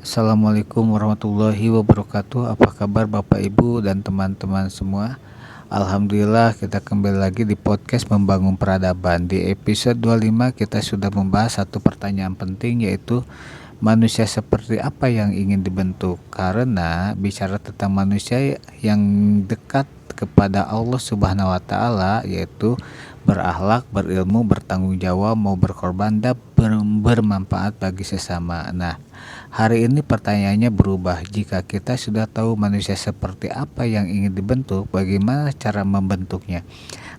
Assalamualaikum warahmatullahi wabarakatuh. Apa kabar Bapak Ibu dan teman-teman semua? Alhamdulillah kita kembali lagi di podcast Membangun Peradaban. Di episode 25 kita sudah membahas satu pertanyaan penting, yaitu manusia seperti apa yang ingin dibentuk. Karena bicara tentang manusia yang dekat kepada Allah Subhanahu wa taala, yaitu berakhlak, berilmu, bertanggung jawab, mau berkorban dan bermanfaat bagi sesama. Nah, hari ini pertanyaannya berubah. Jika kita sudah tahu manusia seperti apa yang ingin dibentuk, bagaimana cara membentuknya?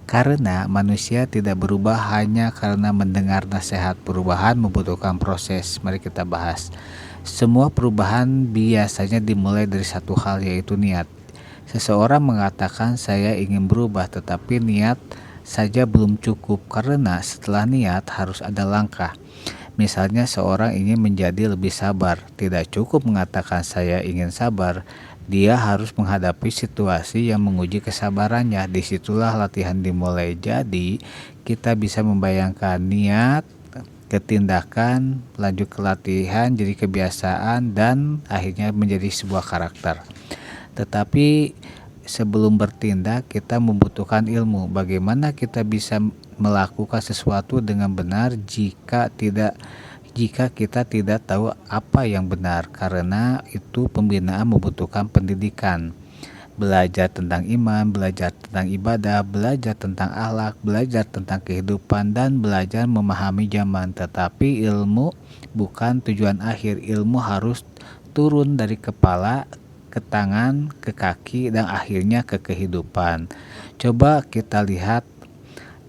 Karena manusia tidak berubah hanya karena mendengar nasihat. Perubahan membutuhkan proses. Mari kita bahas. Semua perubahan biasanya dimulai dari satu hal, yaitu niat. Seseorang mengatakan saya ingin berubah, tetapi niat saja belum cukup, karena setelah niat harus ada langkah. Misalnya seorang ingin menjadi lebih sabar, tidak cukup mengatakan saya ingin sabar. Dia harus menghadapi situasi yang menguji kesabarannya. Disitulah latihan dimulai. Jadi kita bisa membayangkan niat ke tindakan, lanjut ke latihan, jadi kebiasaan, dan akhirnya menjadi sebuah karakter. Tetapi sebelum bertindak kita membutuhkan ilmu. Bagaimana kita bisa melakukan sesuatu dengan benar jika kita tidak tahu apa yang benar? Karena itu pembinaan membutuhkan pendidikan. Belajar tentang iman, belajar tentang ibadah, belajar tentang akhlak, belajar tentang kehidupan, dan belajar memahami zaman. Tetapi ilmu bukan tujuan akhir. Ilmu harus turun dari kepala ke tangan, ke kaki, dan akhirnya ke kehidupan. Coba kita lihat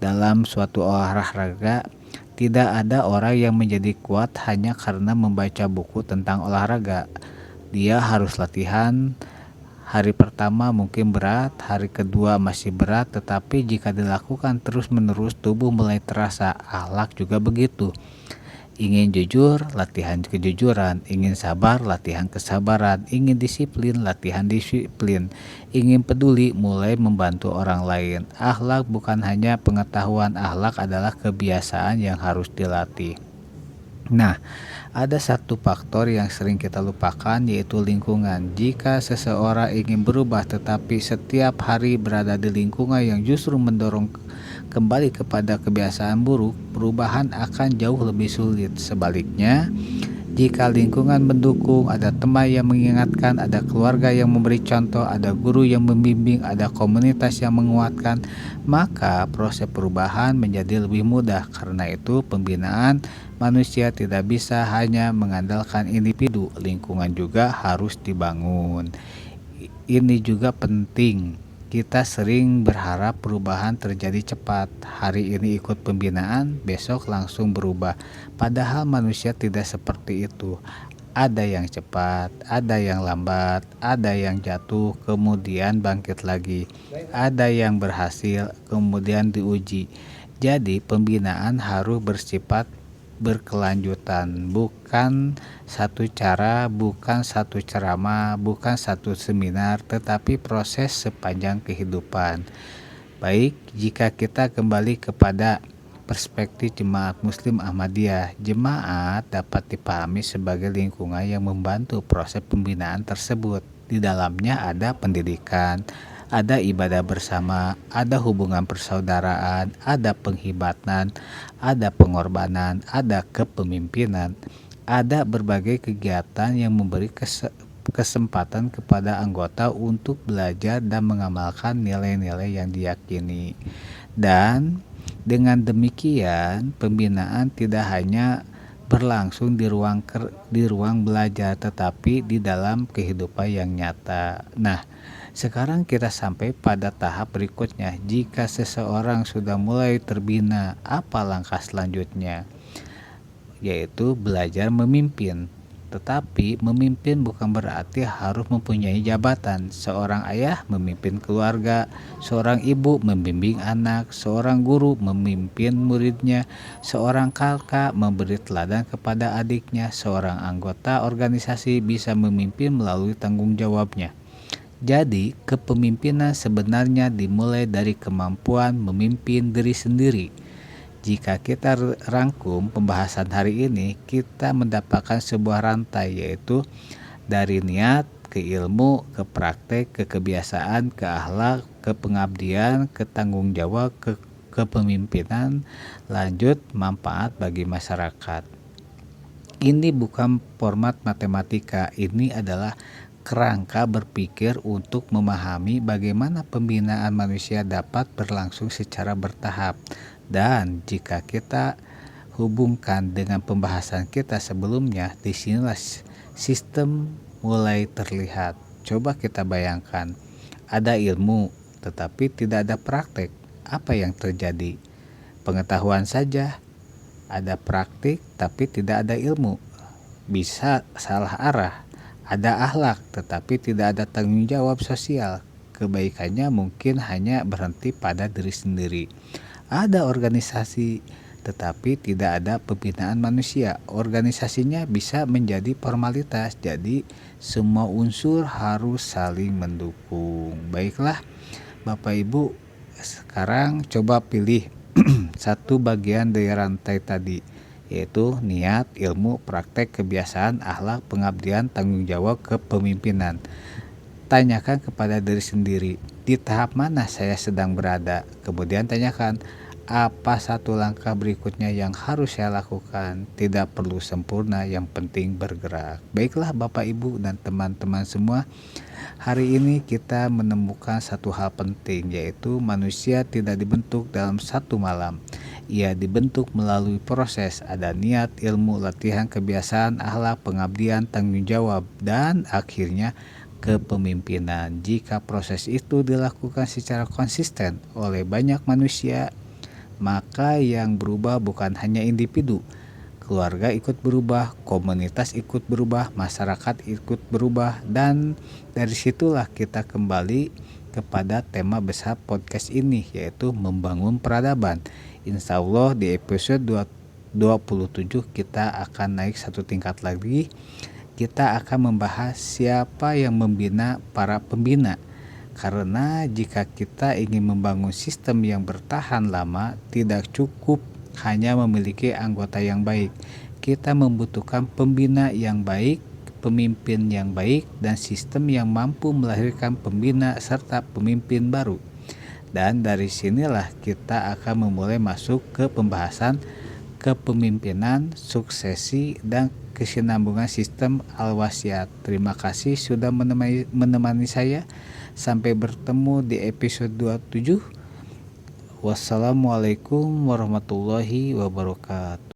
dalam suatu olahraga, tidak ada orang yang menjadi kuat hanya karena membaca buku tentang olahraga. Dia harus latihan. Hari pertama mungkin berat, hari kedua masih berat, tetapi jika dilakukan terus-menerus, tubuh mulai terasa. Akhlak juga begitu. Ingin jujur, latihan kejujuran. Ingin sabar, latihan kesabaran. Ingin disiplin, latihan disiplin. Ingin peduli, mulai membantu orang lain. Akhlak bukan hanya pengetahuan, akhlak adalah kebiasaan yang harus dilatih. Nah, ada satu faktor yang sering kita lupakan, yaitu lingkungan. Jika seseorang ingin berubah tetapi setiap hari berada di lingkungan yang justru mendorong kembali kepada kebiasaan buruk, perubahan akan jauh lebih sulit. Sebaliknya, jika lingkungan mendukung, ada teman yang mengingatkan, ada keluarga yang memberi contoh, ada guru yang membimbing, ada komunitas yang menguatkan, maka proses perubahan menjadi lebih mudah. Karena itu, pembinaan manusia tidak bisa hanya mengandalkan individu, lingkungan juga harus dibangun. Ini juga penting. Kita sering berharap perubahan terjadi cepat. Hari ini ikut pembinaan, besok langsung berubah. Padahal manusia tidak seperti itu. Ada yang cepat, ada yang lambat, ada yang jatuh, kemudian bangkit lagi. Ada yang berhasil, kemudian diuji. Jadi pembinaan harus bersifat berkelanjutan, bukan satu cara, bukan satu ceramah, bukan satu seminar, tetapi proses sepanjang kehidupan. Baik, jika kita kembali kepada perspektif Jemaat Muslim Ahmadiyah, jemaat dapat dipahami sebagai lingkungan yang membantu proses pembinaan tersebut. Di dalamnya ada pendidikan, ada ibadah bersama, ada hubungan persaudaraan, ada penghibatan, ada pengorbanan, ada kepemimpinan, ada berbagai kegiatan yang memberi kesempatan kepada anggota untuk belajar dan mengamalkan nilai-nilai yang diyakini. Dan dengan demikian, pembinaan tidak hanya berlangsung di ruang belajar, tetapi di dalam kehidupan yang nyata. Nah, sekarang kita sampai pada tahap berikutnya. Jika seseorang sudah mulai terbina, apa langkah selanjutnya? Yaitu belajar memimpin. Tetapi memimpin bukan berarti harus mempunyai jabatan. Seorang ayah memimpin keluarga, seorang ibu membimbing anak, seorang guru memimpin muridnya, seorang kakak memberi teladan kepada adiknya, seorang anggota organisasi bisa memimpin melalui tanggung jawabnya. Jadi, kepemimpinan sebenarnya dimulai dari kemampuan memimpin diri sendiri. Jika kita rangkum pembahasan hari ini, kita mendapatkan sebuah rantai, yaitu dari niat ke ilmu, ke praktek, ke kebiasaan, ke akhlak, ke pengabdian, ke tanggung jawab, ke kepemimpinan, lanjut manfaat bagi masyarakat. Ini bukan format matematika, ini adalah kerangka berpikir untuk memahami bagaimana pembinaan manusia dapat berlangsung secara bertahap. Dan jika kita hubungkan dengan pembahasan kita sebelumnya, disinilah sistem mulai terlihat. Coba kita bayangkan, ada ilmu tetapi tidak ada praktek. Apa yang terjadi? Pengetahuan saja, ada praktik tapi tidak ada ilmu, bisa salah arah. Ada akhlak tetapi tidak ada tanggung jawab sosial, kebaikannya mungkin hanya berhenti pada diri sendiri. Ada organisasi tetapi tidak ada pembinaan manusia, organisasinya bisa menjadi formalitas. Jadi semua unsur harus saling mendukung. Baiklah Bapak Ibu, sekarang coba pilih satu bagian dari rantai tadi, yaitu niat, ilmu, praktek, kebiasaan, akhlak, pengabdian, tanggung jawab, kepemimpinan. Tanyakan kepada diri sendiri, di tahap mana saya sedang berada. Kemudian tanyakan, apa satu langkah berikutnya yang harus saya lakukan. Tidak perlu sempurna, yang penting bergerak. Baiklah Bapak Ibu dan teman-teman semua, hari ini kita menemukan satu hal penting, yaitu manusia tidak dibentuk dalam satu malam. Ia dibentuk melalui proses, ada niat, ilmu, latihan, kebiasaan, akhlak, pengabdian, tanggung jawab, dan akhirnya kepemimpinan. Jika proses itu dilakukan secara konsisten oleh banyak manusia, maka yang berubah bukan hanya individu, keluarga ikut berubah, komunitas ikut berubah, masyarakat ikut berubah, dan dari situlah kita kembali kepada tema besar podcast ini, yaitu membangun peradaban. Insya Allah di episode 27 kita akan naik satu tingkat lagi. Kita akan membahas siapa yang membina para pembina. Karena jika kita ingin membangun sistem yang bertahan lama, tidak cukup hanya memiliki anggota yang baik. Kita membutuhkan pembina yang baik, pemimpin yang baik, dan sistem yang mampu melahirkan pembina serta pemimpin baru. Dan dari sinilah kita akan memulai masuk ke pembahasan kepemimpinan, suksesi, dan kesinambungan sistem al-wasiat. Terima kasih sudah menemani saya. Sampai bertemu di episode 27. Wassalamualaikum warahmatullahi wabarakatuh.